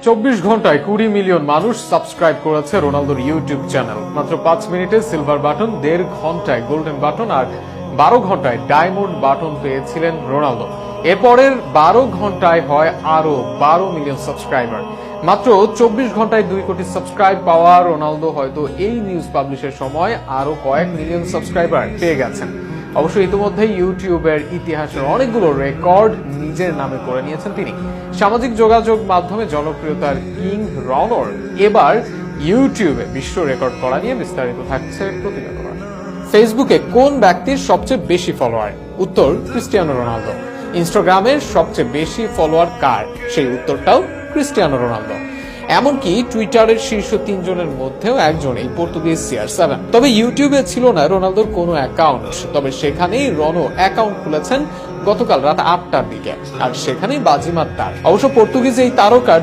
24 ঘন্টায় 20 মিলিয়ন মানুষ সাবস্ক্রাইব করেছে রোনালদোর ইউটিউব চ্যানেল। মাত্র 5 মিনিটে সিলভার বাটন, 1.5 ঘন্টায় গোল্ডেন বাটন আর 12 ঘন্টায় ডায়মন্ড বাটন পেয়েছিলেন রোনালদো। এরপরের 12 ঘন্টায় হয় আরো 12 মিলিয়ন সাবস্ক্রাইবার। মাত্র 24 ঘন্টায় 2 কোটি সাবস্ক্রাইব পাওয়া রোনালদো হয়তো এই নিউজ পাবলিশের সময় আরো কয়েক মিলিয়ন সাবস্ক্রাইবার পেয়ে গেছেন। অবশ্য ইতিমধ্যে ইউটিউবের ইতিহাসের অনেকগুলো রেকর্ড নিজের নামে করে নিয়েছেন তিনি। সামাজিক যোগাযোগ মাধ্যমে জনপ্রিয়তার কিং রনর এবার ইউটিউবে বিশ্ব রেকর্ড করা নিয়ে বিস্তারিত থাকছে প্রতিবেদন। ফেসবুকে কোন ব্যক্তির সবচেয়ে বেশি ফলোয়ার? উত্তর ক্রিস্টিয়ানো রোনালদো। ইনস্টাগ্রামের সবচেয়ে বেশি ফলোয়ার কার? সেই উত্তরটাও ক্রিস্টিয়ানো রোনালদো। এমনকি টুইটারের শীর্ষ 3 জনের মধ্যেও একজন এই পর্তুগিজ CR7। তবে ইউটিউবে ছিল না রোনালদোর কোনো অ্যাকাউন্ট, তবে সেখানেই রনো অ্যাকাউন্ট খুলেছেন গতকাল রাত 8টার দিকে, আর সেখানেই বাজিমাত তার। অবশ্য পর্তুগিজ এই তারকার